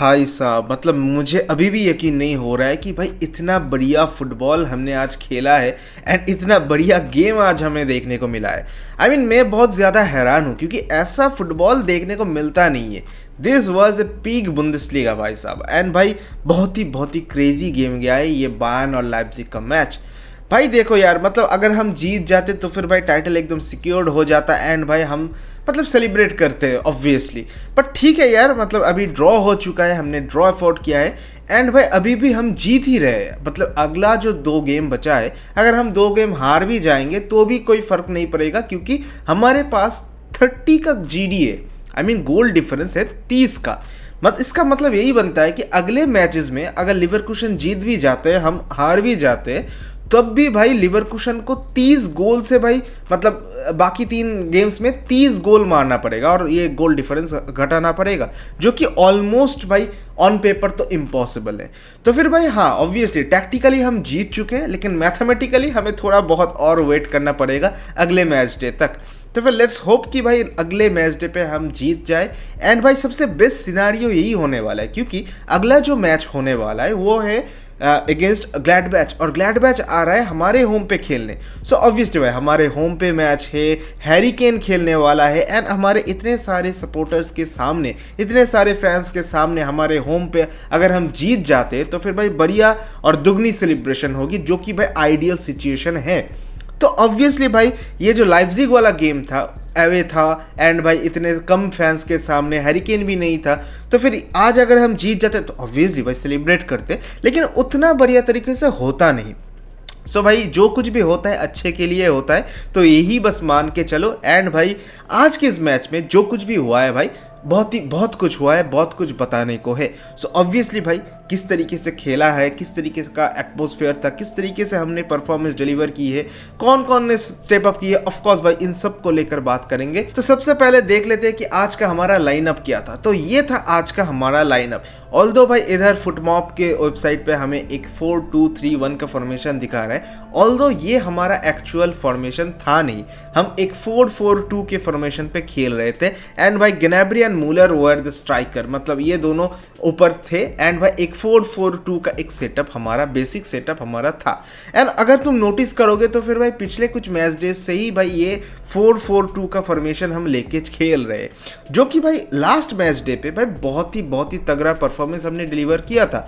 भाई साहब मतलब मुझे अभी भी यकीन नहीं हो रहा है कि भाई इतना बढ़िया फुटबॉल हमने आज खेला है एंड इतना बढ़िया गेम आज हमें देखने को मिला है। मैं बहुत ज़्यादा हैरान हूँ क्योंकि ऐसा फुटबॉल देखने को मिलता नहीं है। This was a peak Bundesliga भाई साहब एंड भाई बहुत ही क्रेजी गेम गया है ये बायर्न और लाइप्जिग का मैच। भाई देखो यार मतलब अगर हम जीत जाते तो फिर भाई टाइटल एकदम सिक्योर्ड हो जाता एंड भाई हम मतलब सेलिब्रेट करते हैं ऑब्वियसली। बट ठीक है यार मतलब अभी ड्रॉ हो चुका है, हमने ड्रॉ अफोर्ड किया है एंड भाई अभी भी हम जीत ही रहे हैं। मतलब अगला जो 2 गेम बचा है, अगर हम 2 गेम हार भी जाएंगे तो भी कोई फ़र्क नहीं पड़ेगा क्योंकि हमारे पास 30 का GD है। गोल डिफरेंस है 30 का। इसका मतलब यही बनता है कि अगले मैचेस में अगर लिवरकुशन जीत भी जाते हैं, हम हार भी जाते हैं, तब भी भाई लिवरकुशन को 30 गोल से भाई मतलब बाकी 3 गेम्स में 30 गोल मारना पड़ेगा और ये गोल डिफरेंस घटाना पड़ेगा, जो कि ऑलमोस्ट भाई ऑन पेपर तो इम्पॉसिबल है। तो फिर भाई हाँ ऑब्वियसली टैक्टिकली हम जीत चुके हैं, लेकिन मैथमेटिकली हमें थोड़ा बहुत और वेट करना पड़ेगा अगले मैच डे तक। तो फिर लेट्स होप कि भाई अगले मैच डे पे हम जीत जाए एंड भाई सबसे बेस्ट सिनारियो यही होने वाला है क्योंकि अगला जो मैच होने वाला है वो है अगेंस्ट ग्लैडबैच, और ग्लैडबैच आ रहा है हमारे होम पे खेलने। सो ऑब्वियसली भाई हमारे होम पे मैच है, हैरी केन खेलने वाला है एंड हमारे इतने सारे सपोर्टर्स के सामने, इतने सारे फैंस के सामने हमारे होम पे अगर हम जीत जाते तो फिर भाई बढ़िया और दुगनी सेलिब्रेशन होगी, जो कि भाई आइडियल सिचुएशन है। तो ऑब्वियसली भाई ये जो लाइप्जिग वाला गेम था एवे था एंड भाई इतने कम फैंस के सामने हैरी केन भी नहीं था, तो फिर आज अगर हम जीत जाते तो ऑब्वियसली भाई सेलिब्रेट करते, लेकिन उतना बढ़िया तरीके से होता नहीं। सो भाई जो कुछ भी होता है अच्छे के लिए होता है, तो यही बस मान के चलो। एंड भाई आज के इस मैच में जो कुछ भी हुआ है भाई बहुत कुछ हुआ है, बहुत कुछ बताने को है। सो ऑब्वियसली भाई किस तरीके से खेला है, किस तरीके का एटमॉस्फेयर था, किस तरीके से हमने परफॉर्मेंस डिलीवर की है, कौन कौन ने स्टेप अप की है, ऑफ कोर्स भाई इन सब को लेकर बात करेंगे। तो सबसे पहले देख लेते हैं कि आज का हमारा लाइनअप क्या था। तो ये था आज का हमारा लाइनअप। ऑल्दो भाई इधर फुटमॉप के वेबसाइट पे हमें एक 4-2-3-1 का फॉर्मेशन दिखा रहा है, ऑल्दो ये हमारा एक्चुअल फॉर्मेशन था नहीं, हम एक 4-4-2 के फॉर्मेशन पे खेल रहे थे एंड भाई Gnabry and Muller were the striker, मतलब ये दोनों ऊपर थे एंड भाई एक 4-4-2 का एक सेटअप हमारा बेसिक सेटअप हमारा था। एंड अगर तुम नोटिस करोगे तो फिर भाई पिछले कुछ मैच डेज से ही भाई ये 4-4-2 का फॉर्मेशन हम लेके खेल रहे हैं, जो कि भाई लास्ट मैच डे पे भाई बहुत ही तगड़ा परफॉर्मेंस हमने डिलीवर किया था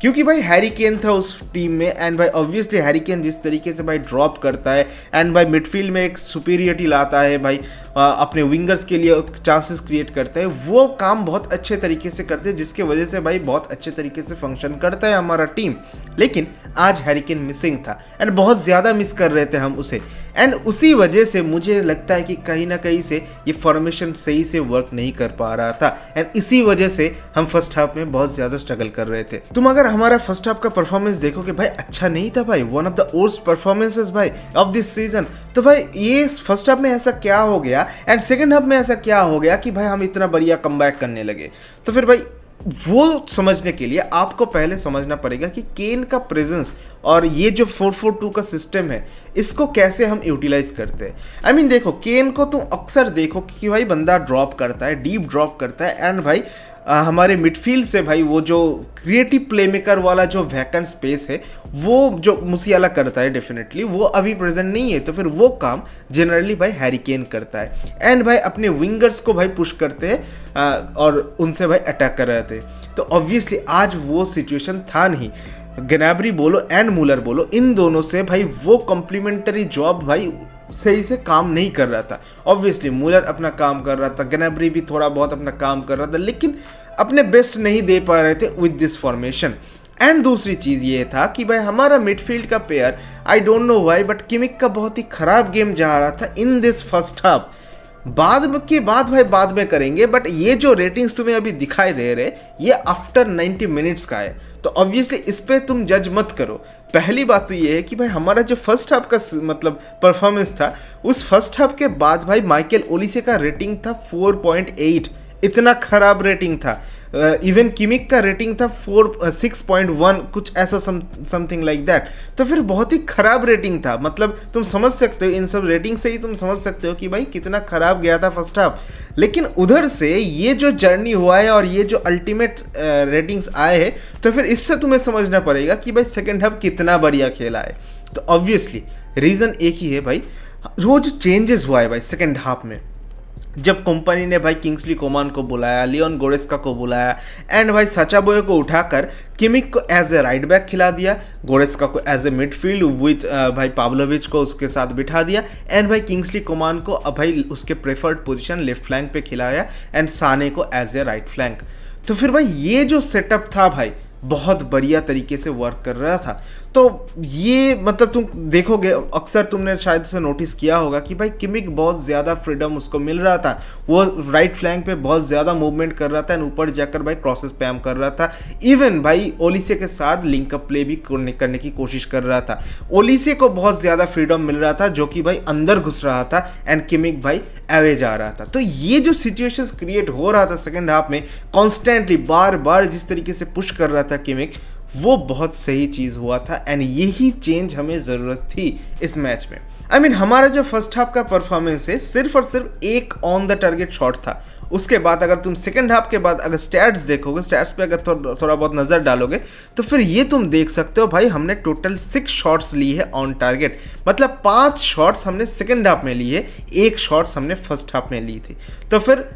क्योंकि भाई हैरी केन था उस टीम में एंड भाई ऑब्वियसली हैरी केन जिस तरीके से भाई ड्रॉप करता है एंड भाई मिडफील्ड में एक सुपीरियरिटी लाता है, भाई अपने विंगर्स के लिए चांसेस क्रिएट करता है, वो काम बहुत अच्छे तरीके से करते हैं जिसके वजह से भाई बहुत अच्छे तरीके से फंक्शन करता है हमारा टीम। लेकिन आज हैरी केन मिसिंग था एंड बहुत ज़्यादा मिस कर रहे थे हम उसे, एंड उसी वजह से मुझे लगता है कि कहीं ना कहीं से ये फॉर्मेशन सही से वर्क नहीं कर पा रहा था एंड इसी वजह से हम फर्स्ट हाफ में बहुत ज़्यादा स्ट्रगल कर रहे थे। तुम अगर हमारा फर्स्ट हाफ का परफॉर्मेंस देखो कि भाई अच्छा नहीं था भाई, one of the worst performances भाई ऑफ दिस सीजन। तो भाई ये फर्स्ट हाफ में ऐसा क्या हो गया एंड सेकंड हाफ में ऐसा क्या हो गया कि भाई हम इतना बढ़िया कमबैक करने लगे। तो फिर भाई वो समझने के लिए आपको पहले समझना पड़ेगा कि केन का प्रेजेंस और ये जो 4-4-2 का सिस्टम है इसको कैसे हम यूटिलाइज करते हैं। देखो केन को तुम अक्सर देखो कि भाई बंदा ड्रॉप करता है, डीप ड्रॉप करता है एंड भाई हमारे मिडफील्ड से भाई वो जो क्रिएटिव प्लेमेकर वाला जो वैकेंट स्पेस है वो जो मुसियाला करता है, डेफिनेटली वो अभी प्रेजेंट नहीं है, तो फिर वो काम जनरली भाई हैरी केन करता है एंड भाई अपने विंगर्स को भाई पुश करते हैं और उनसे भाई अटैक कर रहे थे। तो ऑब्वियसली आज वो सिचुएशन था नहीं, ग्नैब्री बोलो एंड मूलर बोलो इन दोनों से भाई वो कॉम्प्लीमेंट्री जॉब भाई सही से काम नहीं कर रहा था। ऑब्वियसली मूलर अपना काम कर रहा था, ग्नैब्री भी थोड़ा बहुत अपना काम कर रहा था, लेकिन अपने बेस्ट नहीं दे पा रहे थे विद दिस फॉर्मेशन। एंड दूसरी चीज़ ये था कि भाई हमारा मिडफील्ड का pair I don't know why but Kimmich का बहुत ही खराब गेम जा रहा था इन दिस फर्स्ट हाफ। बाद में करेंगे, बट ये जो रेटिंग्स तुम्हें अभी दिखाई दे रहे ये आफ्टर 90 मिनट्स का है, तो ऑब्वियसली इस पे तुम जज मत करो। पहली बात तो ये है कि भाई हमारा जो फर्स्ट हाफ का मतलब परफॉर्मेंस था, उस फर्स्ट हाफ के बाद भाई माइकल ओलिसे का रेटिंग था 4.8 इतना खराब रेटिंग था। इवन किमिक का रेटिंग था 6.1 कुछ ऐसा, समथिंग लाइक दैट। तो फिर बहुत ही खराब रेटिंग था। मतलब तुम समझ सकते हो, इन सब रेटिंग से ही तुम समझ सकते हो कि भाई कितना खराब गया था फर्स्ट हाफ। लेकिन उधर से ये जो जर्नी हुआ है और ये जो अल्टीमेट रेटिंग्स आए हैं, तो फिर इससे तुम्हें समझना पड़ेगा कि भाई सेकेंड हाफ कितना बढ़िया खेला है। तो ऑब्वियसली रीज़न एक ही है भाई, वो जो चेंजेस हुआ है भाई सेकेंड हाफ में, जब कंपनी ने भाई किंग्सली कोमान को बुलाया, लियोन गोरेस्का को बुलाया, एंड भाई साचा बोये को उठाकर किमिक को एज ए राइट बैक खिला दिया, गोरेस्का को एज ए मिडफील्ड विथ भाई पाव्लोविच को उसके साथ बिठा दिया, एंड भाई किंग्सली कोमान को भाई उसके प्रेफर्ड पोजीशन लेफ्ट फ्लैंक पे खिलाया, एंड साने को एज ए राइट फ्लैंक। तो फिर भाई ये जो सेटअप था भाई बहुत बढ़िया तरीके से वर्क कर रहा था। तो ये मतलब तुम देखोगे, अक्सर तुमने शायद से नोटिस किया होगा कि भाई किमिक बहुत ज़्यादा फ्रीडम उसको मिल रहा था, वो राइट फ्लैंक पे बहुत ज़्यादा मूवमेंट कर रहा था, एंड ऊपर जाकर भाई क्रॉसेस पैम कर रहा था। इवन भाई ओलिसे के साथ लिंकअप प्ले भी करने की कोशिश कर रहा था। ओलिसे को बहुत ज़्यादा फ्रीडम मिल रहा था, जो कि भाई अंदर घुस रहा था, एंड किमिक भाई अवे जा रहा था। तो ये जो सिचुएशंस क्रिएट हो रहा था सेकेंड हाफ में, कॉन्स्टेंटली बार बार जिस तरीके से पुश कर रहा था किमिक, वो बहुत सही चीज़ हुआ था, एंड यही चेंज हमें ज़रूरत थी इस मैच में। आई मीन हमारा जो फर्स्ट हाफ का परफॉर्मेंस है सिर्फ और सिर्फ एक ऑन द टारगेट शॉट था। उसके बाद अगर तुम सेकंड हाफ के बाद अगर स्टैट्स देखोगे, स्टैट्स पे अगर थोड़ा बहुत नज़र डालोगे, तो फिर ये तुम देख सकते हो भाई हमने टोटल 6 शॉट्स ली है ऑन टारगेट। मतलब 5 शॉट्स हमने सेकंड हाफ में लिए, 1 शॉट्स हमने फर्स्ट हाफ में ली थी। तो फिर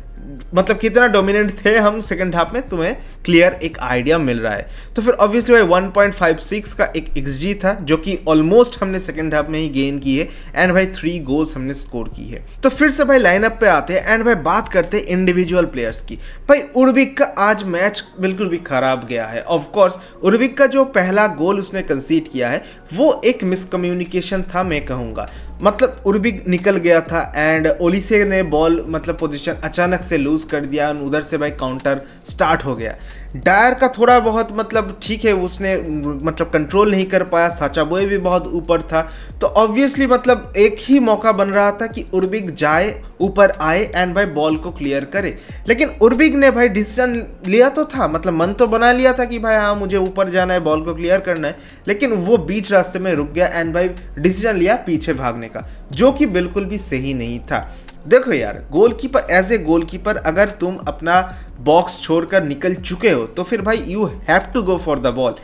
मतलब कितना डोमिनेंट थे हम सेकंड हाफ में, तुम्हें क्लियर एक आइडिया मिल रहा है। तो फिर ऑब्वियसली भाई 1.56 का एक XG था, जो कि ऑलमोस्ट हमने सेकंड हाफ में ही गेन की है, एंड भाई 3 गोल्स हमने स्कोर की है। तो फिर से भाई लाइनअप पे आते हैं, एंड भाई बात करते हैं इंडिविजुअल प्लेयर्स की। भाई उर्बिक का आज मैच बिल्कुल भी खराब गया है। ऑफकोर्स उर्बिक का जो पहला गोल उसने कंसीड किया है वो एक मिसकम्युनिकेशन था, मैं कहूँगा। मतलब उर्बिक निकल गया था, एंड ओलिसे ने बॉल मतलब पोजीशन अचानक से लूज कर दिया, उधर से भाई काउंटर स्टार्ट हो गया। डायर का थोड़ा बहुत मतलब ठीक है, उसने मतलब कंट्रोल नहीं कर पाया, साचा बोये भी बहुत ऊपर था। तो ऑब्वियसली मतलब एक ही मौका बन रहा था कि उर्बिक जाए, ऊपर आए, एंड भाई बॉल को क्लियर करे। लेकिन उर्बिक ने भाई डिसीजन लिया तो था, मतलब मन तो बना लिया था कि भाई हाँ मुझे ऊपर जाना है, बॉल को क्लियर करना है, लेकिन वो बीच रास्ते में रुक गया, एंड भाई डिसीजन लिया पीछे भागने का, जो कि बिल्कुल भी सही नहीं था। देखो यार, गोलकीपर एज ए गोलकीपर अगर तुम अपना बॉक्स छोड़कर निकल चुके हो, तो फिर भाई you have to go for the ball.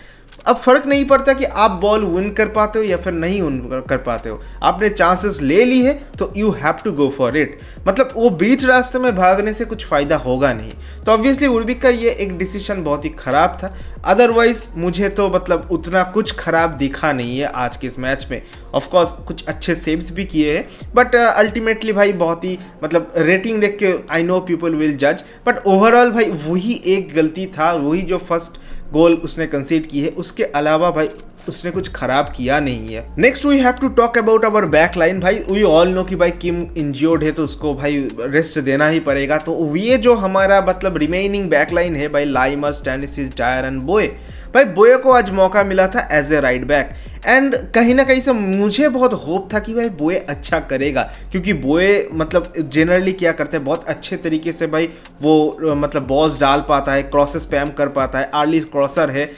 अब फर्क नहीं पड़ता कि आप बॉल विन कर पाते हो या फिर नहीं विन कर पाते हो, आपने चांसेस ले ली है तो you have to go for it. मतलब वो बीच रास्ते में भागने से कुछ फ़ायदा होगा नहीं। तो ऑब्वियसली उर्बिक का ये एक डिसीजन बहुत ही ख़राब था। अदरवाइज मुझे तो मतलब उतना कुछ ख़राब दिखा नहीं है आज के इस मैच में। ऑफकोर्स कुछ अच्छे सेव्स भी किए हैं, बट अल्टीमेटली भाई बहुत ही मतलब रेटिंग देख के आई नो पीपल विल जज, बट ओवरऑल भाई वही एक गलती था, वही जो फर्स्ट गोल उसने कंसीड की है, उसके अलावा भाई उसने कुछ खराब किया नहीं है। Next we have to talk about our back line. भाई वी ऑल नो कि भाई किम इंज्योर्ड है, तो उसको भाई रेस्ट देना ही पड़ेगा। तो ये जो हमारा मतलब रिमेनिंग बैक लाइन है भाई, लाइमर, स्टैनिसिस, डायर एंड बोये। भाई बोये को आज मौका मिला था as a right back, and कहीं ना कहीं से मुझे बहुत होप था कि भाई बोये अच्छा करेगा, क्योंकि बोये मतलब जनरली क्या करते हैं, बहुत अच्छे तरीके से भाई वो मतलब बॉल्स डाल पाता है, क्रॉसेस पैम कर पाता है, अर्ली क्रॉसर है।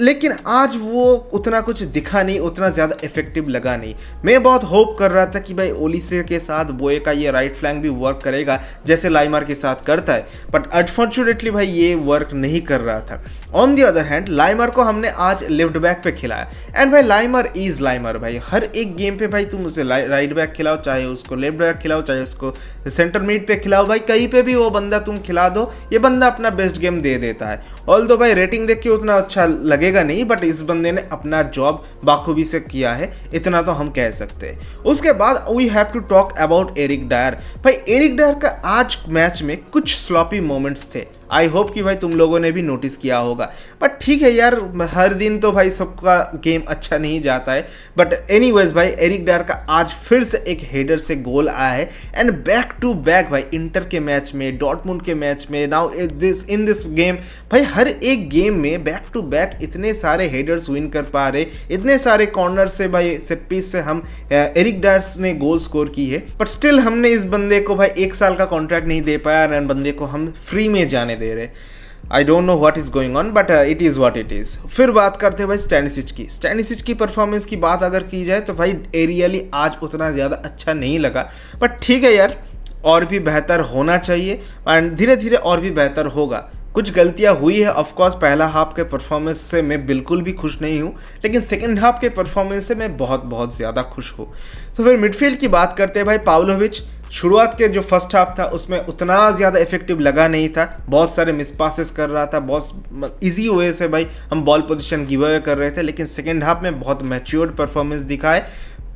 लेकिन आज वो उतना कुछ दिखा नहीं, उतना ज़्यादा इफेक्टिव लगा नहीं। मैं बहुत होप कर रहा था कि भाई ओलिसे के साथ बोये का ये राइट फ्लैंक भी वर्क करेगा जैसे लाइमर के साथ करता है, बट अनफॉर्चुनेटली भाई ये वर्क नहीं कर रहा था। ऑन द अदर हैंड लाइमर को हमने आज लेफ्ट बैक पे खिलाया, एंड भाई लाइमर इज़ लाइमर। भाई हर एक गेम पे भाई तुम उसे राइट बैक खिलाओ, चाहे उसको लेफ्ट बैक खिलाओ, चाहे उसको सेंटर मिड पे खिलाओ, भाई कहीं पे भी वो बंदा तुम खिला दो, ये बंदा अपना बेस्ट गेम दे देता है। ऑल्दो भाई रेटिंग देख के उतना अच्छा लगेगा नहीं, बट इस बंदे ने अपना जॉब बाखूबी से किया है, इतना तो हम कह सकते हैं। उसके बाद we have to talk about Eric Dier. भाई एरिक डायर का आज मैच में कुछ स्लॉपी मोमेंट्स थे। आई होप कि भाई तुम लोगों ने भी नोटिस किया होगा। बट ठीक है यार, हर दिन तो भाई सबका गेम अच्छा नहीं जाता है। बट एनीवेज भाई, एरिक डायर का आज फिर से एक हेडर से गोल आया है एंड बैक टू बैक भाई, इंटर के मैच में, डॉर्टमुंड के मैच में, नाउ इन दिस गेम भाई, हर एक गेम में बैक टू बैक इतने सारे हेडर्स विन कर पा रहे, इतने सारे कॉर्नर से भाई, सेट पीस से हम एरिक डायर ने गोल स्कोर की है। बट स्टिल हमने इस बंदे को भाई 1 साल का कॉन्ट्रैक्ट नहीं दे पाया एंड बंदे को हम फ्री में जाने दे रहे। I don't know what is going on, but it is what it is. फिर बात करते हैं भाई स्टैनिसिच की परफॉर्मेंस की बात अगर की जाए तो भाई एरियली आज उतना ज़्यादा अच्छा नहीं लगा। बट ठीक है यार, और भी बेहतर होना चाहिए एंड धीरे धीरे और भी बेहतर होगा। कुछ गलतियां हुई है ऑफकोर्स, पहला हाफ के परफॉर्मेंस से मैं बिल्कुल भी खुश नहीं हूँ, लेकिन सेकंड हाफ के परफॉर्मेंस से मैं बहुत बहुत ज़्यादा खुश हूँ। तो फिर मिडफील्ड की बात करते हैं भाई, पाव्लोविच शुरुआत के जो फर्स्ट हाफ था उसमें उतना ज़्यादा इफेक्टिव लगा नहीं था, बहुत सारे मिस पासेस कर रहा था, बहुत इजी वे से भाई हम बॉल पोजीशन गिव अवे कर रहे थे। लेकिन सेकंड हाफ में बहुत मैच्योर्ड परफॉर्मेंस दिखाए।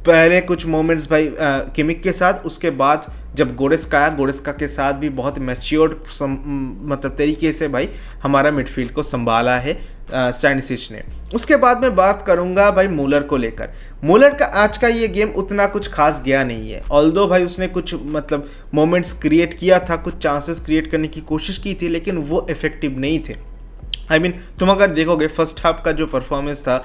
पहले कुछ मोमेंट्स भाई किमिक के साथ, उसके बाद जब गोरेस्का आया, गोरेस्का के साथ भी बहुत मैच्योर्ड मतलब तरीके से भाई हमारा मिडफील्ड को संभाला है स्टैनिसिच ने। उसके बाद मैं बात करूंगा भाई मूलर को लेकर। मूलर का आज का ये गेम उतना कुछ खास गया नहीं है, ऑल्दो भाई उसने कुछ मतलब मोमेंट्स क्रिएट किया था, कुछ चांसेस क्रिएट करने की कोशिश की थी, लेकिन वो इफेक्टिव नहीं थे। आई मीन तुम अगर देखोगे फर्स्ट हाफ का जो परफॉर्मेंस था,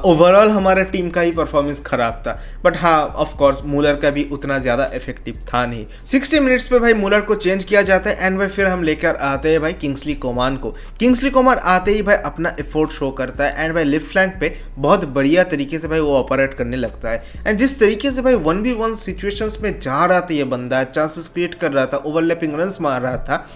ओवरऑल हमारे टीम का ही परफॉर्मेंस खराब था। बट हाँ, ऑफ कोर्स मूलर का भी उतना ज़्यादा इफेक्टिव था नहीं। 60 मिनट्स पे भाई मूलर को चेंज किया जाता है एंड भाई फिर हम लेकर आते हैं भाई किंग्सली कोमान को। किंग्सली कोमान आते ही भाई अपना एफोर्ट शो करता है एंड भाई लेफ्ट फ्लैंक पे बहुत बढ़िया तरीके से भाई वो ऑपरेट करने लगता है। एंड जिस तरीके से भाई 1v1 सिचुएशंस में जा रहा था ये बंदा, चांसेस क्रिएट कर रहा था, ओवरलैपिंग रन्स मार रहा था,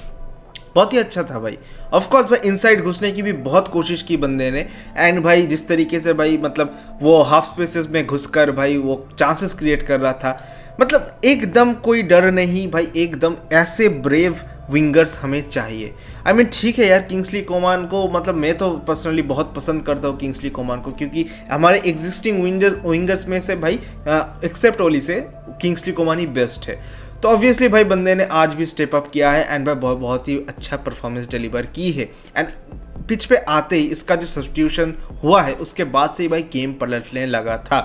बहुत ही अच्छा था भाई। ऑफकोर्स भाई इनसाइड घुसने की भी बहुत कोशिश की बंदे ने एंड भाई जिस तरीके से भाई मतलब वो हाफ स्पेसेस में घुसकर भाई वो चांसेस क्रिएट कर रहा था, मतलब एकदम कोई डर नहीं भाई, एकदम ऐसे ब्रेव विंगर्स हमें चाहिए। आई मीन ठीक है यार, किंग्सली कोमान को मतलब मैं तो पर्सनली बहुत पसंद करता हूँ किंग्सली कोमान को, क्योंकि हमारे एग्जिस्टिंग विंगर्स में से भाई एक्सेप्ट ओली से किंग्सली कोमान ही बेस्ट है। तो ऑब्वियसली भाई बंदे ने आज भी स्टेप अप किया है एंड भाई बहुत ही अच्छा परफॉर्मेंस डिलीवर की है। एंड पिच पे आते ही इसका जो सब्स्टिट्यूशन हुआ है उसके बाद से ही भाई गेम पलटने लगा था।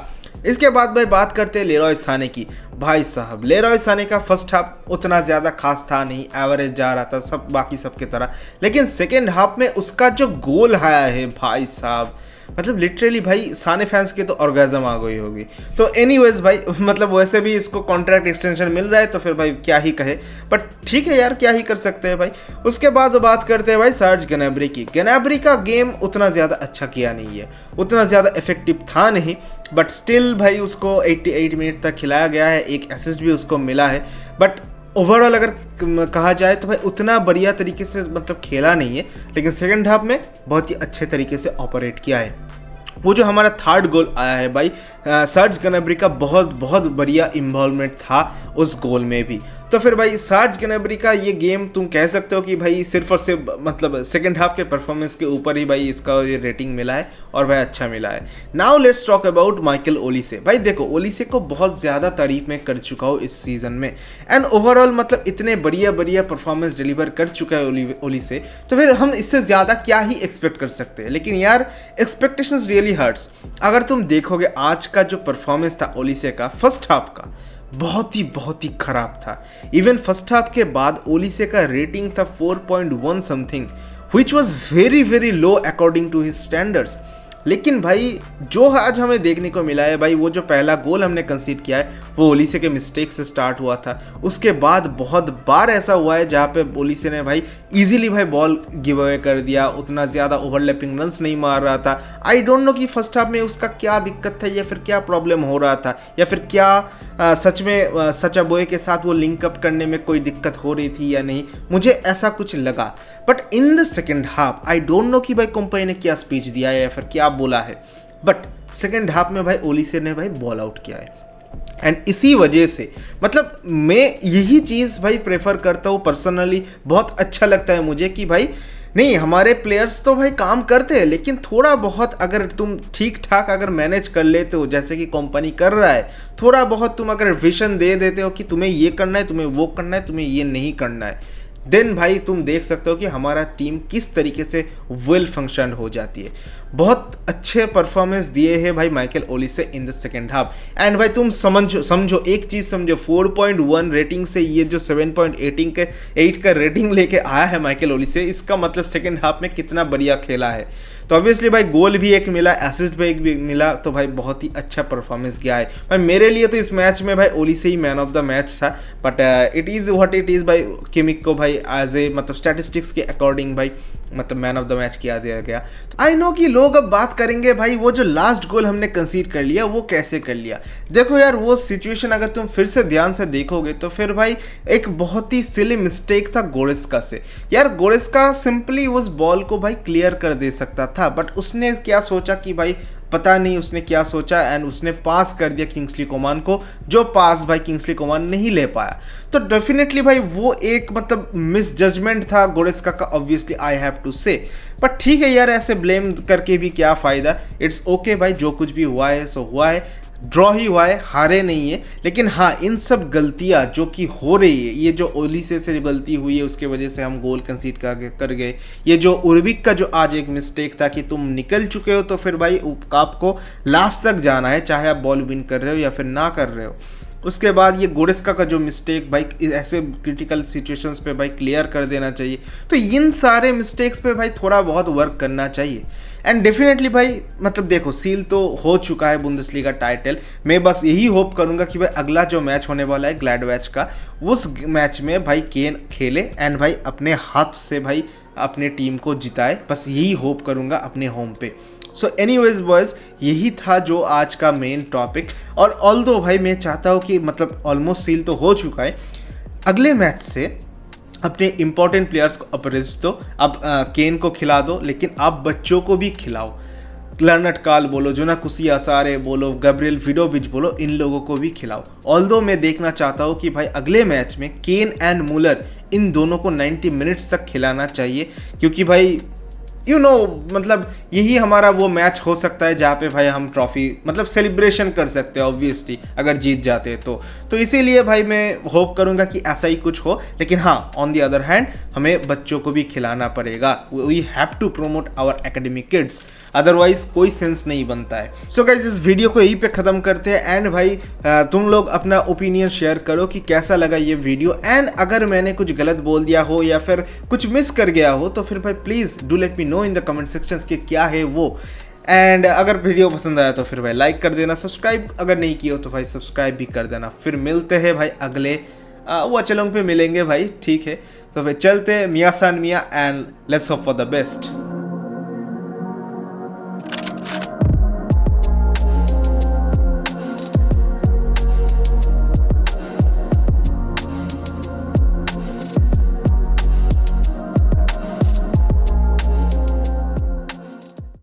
इसके बाद भाई बात करते हैं लेरॉय साने की। भाई साहब लेरॉय साने का फर्स्ट हाफ उतना ज़्यादा खास था नहीं, एवरेज जा रहा था सब बाकी सब की तरह, लेकिन सेकेंड हाफ में उसका जो गोल आया है भाई साहब, मतलब लिटरली भाई साने फैंस के तो ऑर्गेजम आ गई होगी। तो एनीवेज भाई मतलब वैसे भी इसको कॉन्ट्रैक्ट एक्सटेंशन मिल रहा है तो फिर भाई क्या ही कहे, बट ठीक है यार क्या ही कर सकते हैं भाई। उसके बाद बात करते हैं भाई सर्ज ग्नैब्री की। ग्नैब्री का गेम उतना ज़्यादा अच्छा किया नहीं है, उतना ज़्यादा इफेक्टिव था नहीं, बट स्टिल भाई उसको 88 मिनट तक खिलाया गया है, एक असिस्ट भी उसको मिला है। बट ओवरऑल अगर कहा जाए तो भाई उतना बढ़िया तरीके से मतलब खेला नहीं है, लेकिन सेकंड हाफ में बहुत ही अच्छे तरीके से ऑपरेट किया है। वो जो हमारा थर्ड गोल आया है भाई, सर्ज ग्नैब्री का बहुत बढ़िया इन्वॉल्वमेंट था उस गोल में भी। तो फिर भाई सर्ज ग्नैब्री का ये गेम तुम कह सकते हो कि भाई सिर्फ और सिर्फ मतलब सेकंड हाफ के परफॉर्मेंस के ऊपर ही भाई इसका ये रेटिंग मिला है और भाई अच्छा मिला है। Now let's talk about Michael Olise. भाई देखो ओलिसे को बहुत ज़्यादा तारीफ मैं कर चुका हूँ इस सीज़न में एंड ओवरऑल मतलब इतने बढ़िया परफॉर्मेंस डिलीवर कर चुका है ओलिसे, तो फिर हम इससे ज़्यादा क्या ही एक्सपेक्ट कर सकते हैं। लेकिन यार एक्सपेक्टेशंस रियली हर्ट्स। अगर तुम देखोगे आज का जो परफॉर्मेंस था ओलिसे का फर्स्ट हाफ का, बहुत ही खराब था। इवन फर्स्ट हाफ के बाद ओलिसे का रेटिंग था 4.1 something, which was very low according to his standards. लेकिन भाई जो आज हमें देखने को मिला है भाई, वो जो पहला गोल हमने कंसीड किया है वो ओलिसे के मिस्टेक से स्टार्ट हुआ था। उसके बाद बहुत बार ऐसा हुआ है जहाँ पे ओलिसे ने भाई इजीली भाई बॉल गिव अवे कर दिया, उतना ज़्यादा ओवरलैपिंग रन्स नहीं मार रहा था। आई डोंट नो कि फर्स्ट हाफ में उसका क्या दिक्कत था या फिर क्या प्रॉब्लम हो रहा था, या फिर क्या सच में सचा बोए के साथ वो लिंकअप करने में कोई दिक्कत हो रही थी या नहीं, मुझे ऐसा कुछ लगा। But in the second half I don't know कि भाई कंपनी ने क्या स्पीच दिया है या फिर क्या बोला है, बट सेकेंड हाफ में भाई ओलिसे ने भाई बॉल आउट किया है। एंड इसी वजह से मतलब मैं यही चीज़ भाई प्रेफर करता हूँ पर्सनली, बहुत अच्छा लगता है मुझे कि भाई नहीं हमारे प्लेयर्स तो भाई काम करते हैं, लेकिन थोड़ा बहुत अगर तुम ठीक ठाक अगर मैनेज कर लेते हो जैसे कि कंपनी कर रहा है, थोड़ा बहुत तुम अगर विजन दे देते हो कि तुम्हें ये करना है, तुम्हें वो करना है, तुम्हें ये नहीं करना है, देन भाई तुम देख सकते हो कि हमारा टीम किस तरीके से वेल फंक्शन हो जाती है। बहुत अच्छे परफॉर्मेंस दिए हैं भाई Michael Olise in the second half. And भाई तुम समझो एक चीज़ समझो, 4.1 रेटिंग से ये जो 7.8 का रेटिंग लेके आया है माइकल ओलिसे, इसका मतलब सेकेंड हाफ में कितना बढ़िया खेला है। तो ऑब्वियसली भाई गोल भी एक मिला, असिस्ट भी एक भी मिला, तो भाई बहुत ही अच्छा परफॉर्मेंस गया है भाई। मेरे लिए तो इस मैच में भाई Olise he man of the match था, but it is what it is भाई। किमिक को भाई एज ए मतलब स्टैटिस्टिक्स के अकॉर्डिंग भाई मतलब मैन ऑफ द मैच किया दिया गया। तो आई नो कि लोग अब बात करेंगे भाई वो जो लास्ट गोल हमने कंसीड कर लिया वो कैसे कर लिया। देखो यार वो सिचुएशन अगर तुम फिर से ध्यान से देखोगे तो फिर भाई एक बहुत ही सिली मिस्टेक था गोरेस्का से। यार गोरेस्का सिंपली उस बॉल को भाई क्लियर कर दे सकता था, बट उसने क्या सोचा कि भाई पता नहीं उसने क्या सोचा, एंड उसने पास कर दिया किंग्सली कोमान को, जो पास भाई किंग्सली कोमान नहीं ले पाया। तो डेफिनेटली भाई वो एक मतलब मिस जजमेंट था गोरेस्का का, ऑब्वियसली आई हैव टू से। बट ठीक है यार, ऐसे ब्लेम करके भी क्या फ़ायदा। इट्स ओके भाई, जो कुछ भी हुआ है सो हुआ है, ड्रॉ ही हुआ है, हारे नहीं है। लेकिन हाँ, इन सब गलतियाँ जो कि हो रही है, ये जो ओलिसे से जो गलती हुई है उसके वजह से हम गोल कंसीड कर गए, ये जो उर्बिक का जो आज एक मिस्टेक था कि तुम निकल चुके हो तो फिर भाई आपको लास्ट तक जाना है, चाहे आप बॉल विन कर रहे हो या फिर ना कर रहे हो। उसके बाद ये गोरेस्का का जो मिस्टेक भाई ऐसे क्रिटिकल सिचुएशंस पे भाई क्लियर कर देना चाहिए। तो इन सारे मिस्टेक्स पे भाई थोड़ा बहुत वर्क करना चाहिए। एंड डेफिनेटली भाई मतलब देखो सील तो हो चुका है बुंदेसलीगा टाइटल। मैं बस यही होप करूंगा कि भाई अगला जो मैच होने वाला है ग्लैडबैच का, उस मैच में भाई केन खेले एंड भाई अपने हाथ से भाई अपने टीम को जिताए। बस यही होप करूंगा अपने होम पे। सो एनीवेज बॉयज़, यही था जो आज का मेन टॉपिक। और ऑल्दो भाई मैं चाहता हूँ कि मतलब ऑलमोस्ट सील तो हो चुका है, अगले मैच से अपने इंपॉर्टेंट प्लेयर्स को अब रेस्ट दो। अब केन को खिला दो, लेकिन आप बच्चों को भी खिलाओ। लर्नट काल बोलो, जोना कुसी असारे बोलो, गब्रियल विडोविच बोलो, इन लोगों को भी खिलाओ। ऑल्दो मैं देखना चाहता हूँ कि भाई अगले मैच में केन एंड मुलर इन दोनों को 90 मिनट्स तक खिलाना चाहिए, क्योंकि भाई मतलब यही हमारा वो मैच हो सकता है जहाँ पे भाई हम ट्रॉफी मतलब सेलिब्रेशन कर सकते हैं ऑब्वियसली अगर जीत जाते हैं तो इसीलिए भाई मैं होप करूँगा कि ऐसा ही कुछ हो। लेकिन हाँ, ऑन दी अदर हैंड हमें बच्चों को भी खिलाना पड़ेगा। We have to promote our academic kids, otherwise कोई सेंस नहीं बनता है। सो गाइस, इस वीडियो को यहीं पे ख़त्म करते हैं। एंड भाई तुम लोग अपना ओपिनियन शेयर करो कि कैसा लगा ये वीडियो। एंड अगर मैंने कुछ गलत बोल दिया हो या फिर कुछ मिस कर गया हो तो फिर भाई please do let me know in the comment sections कि क्या है वो। एंड अगर वीडियो पसंद आया तो फिर भाई लाइक कर देना, सब्सक्राइब अगर नहीं किया हो तो भाई सब्सक्राइब भी कर देना। फिर मिलते हैं भाई अगले वो चलोंग पे मिलेंगे भाई, ठीक है। तो फिर चलते मियाँ सान मियाँ and let's hope for the best.